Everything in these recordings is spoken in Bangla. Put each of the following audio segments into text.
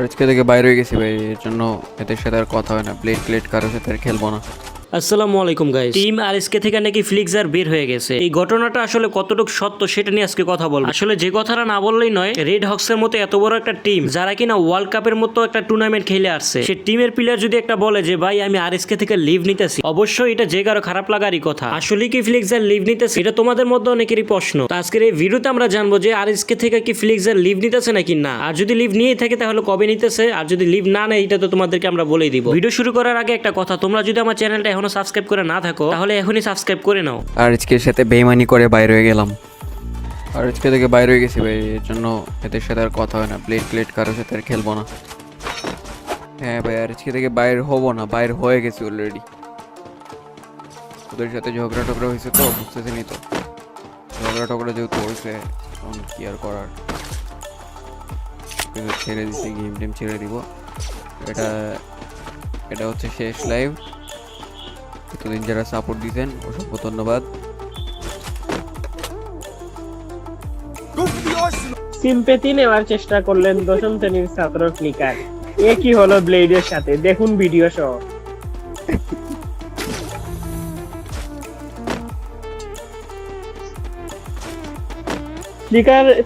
আজকে থেকে বাইরে হয়ে গেছি ভাই, এর জন্য এদের সাথে আর কথা হয় না। প্লেট কারোর সাথে আর খেলবো না। আসসালামু আলাইকুম গাইস। টিম আরএসকে থেকে নাকি ফ্লিক্সার বের হয়ে গেছে। এই ঘটনাটা আসলে কতটুকু সত্য সেটা নিয়ে আজকে কথা বলবো। আসলে যে কথাটা না বললেই নয়, রেড হক্সের মতো এত বড় একটা টিম যারা কিনা ওয়ার্ল্ড কাপের মতো একটা টুর্নামেন্ট খেলে আসছে, সে টিমের প্লেয়ার যদি একটা বলে যে ভাই আমি আরএসকে থেকে লিভ নিতেছি, অবশ্যই এটা যে কারো খারাপ লাগারই কথা। আসলে কি ফ্লিক্সার লিভ নিতেছে, এটা তোমাদের মধ্যে অনেকেরই প্রশ্ন। তো আজকের এই ভিডিওতে আমরা জানবো যে আরএসকে থেকে কি ফ্লিক্সার লিভ নিতেছে নাকি না, আর যদি লিভ নিয়ে থাকে তাহলে কবে নিতেছে, আর যদি লিভ না নেয় এটা তো তোমাদেরকে আমরা বলেই দিব। ভিডিও শুরু করার আগে একটা কথা, তোমরা যদি আমার চ্যানেলটা এখনো সাবস্ক্রাইব করে না থাকো তাহলে এখনই সাবস্ক্রাইব করে নাও। আর আজকের সাথে বেইমানি করে বাইরে হয়ে গেলাম। আর আজকে থেকে বাইরে হয়ে গেছি ভাই, এর জন্য এদের সাথে আর কথা হয় না। প্লেট কারোর সাথে আর খেলবো না। হ্যাঁ ভাই, আর আজকে থেকে বাইরে হবো না, বাইরে হয়ে গেছি অলরেডি। ওদের সাথে ঝগড়া টগড়া হয়েছে তো, বুঝতেছিনি তো। ঝগড়া যেহেতু হয়েছে, তখন কি আর করার, কিছু ছেড়ে দিচ্ছি, গেম টেম ছেড়ে দিব। এটা এটা হচ্ছে শেষ লাইভ। এতদিন যারা সাপোর্ট দিয়েছেন অসংখ্য ধন্যবাদ। সিম্পেথি নেওয়ার চেষ্টা করলেন দশম শ্রেণীর ছাত্র ফ্লিকার। এ কি হলো ব্লেডের সাথে, দেখুন ভিডিও সহ।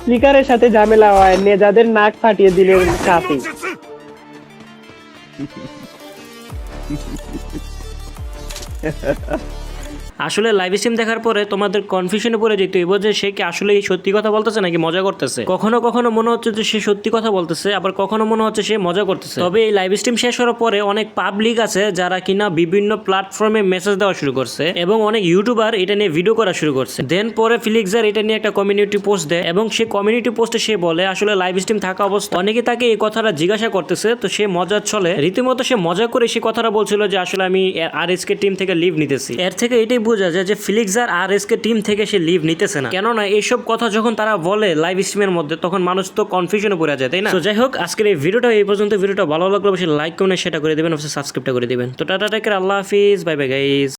ফ্লিকারের সাথে ঝামেলা হয়, নেজাদের নাক ফাটিয়ে দিলেন কাফি। আসলে লাইভ স্ট্রিম দেখার পরে তোমাদের কনফিউশনে পড়ে যেতে হইব যে সে কি আসলে সত্যি কথা বলতেছে নাকি মজা করতেছে। কখনো কখনো মনে হচ্ছে যে সে সত্যি কথা বলতেছে, আবার কখনো মনে হচ্ছে সে মজা করতেছে। তবে এই লাইভ স্ট্রিম শেষ হওয়ার পরে অনেক পাবলিক আছে যারা কিনা বিভিন্ন প্ল্যাটফর্মে মেসেজ দেওয়া শুরু করছে, এবং অনেক ইউটিউবার এটা নিয়ে ভিডিও করা শুরু করছে। দেন পরে ফ্লিক্সার এটা নিয়ে একটা কমিউনিটি পোস্ট দেয়, এবং সে কমিউনিটি পোস্টে সে বলে আসলে লাইভ স্ট্রিম থাকা অবস্থা অনেকে তাকে এই কথাটা জিজ্ঞাসা করতেছে, তো সে মজার ছলে রীতিমতো সে মজা করে সে কথাটা বলছিল যে আসলে আমি আরএসকে টিম থেকে লিভ নিতেছি। এর থেকে এটাই বোঝা যায় যে ফ্লিক্সার আরএসকে টিম থেকে সে লিভ নিতেছে না। কেননা এইসব কথা যখন তারা বলে লাইভ স্ট্রিমের মধ্যে, তখন মানুষ তো কনফিউশনে পড়ে যায়, তাই না? তো যাই হোক, আজকের এই ভিডিওটা এই পর্যন্ত। ভিডিওটা ভালো লাগলে অবশ্যই লাইক কমেন্ট সেটা করে দিবেন, অবশ্যই সাবস্ক্রাইবটা করে দিবেন। তো টাটা টেক কেয়ার, আল্লাহ হাফিজ, বাই বাই গাইস।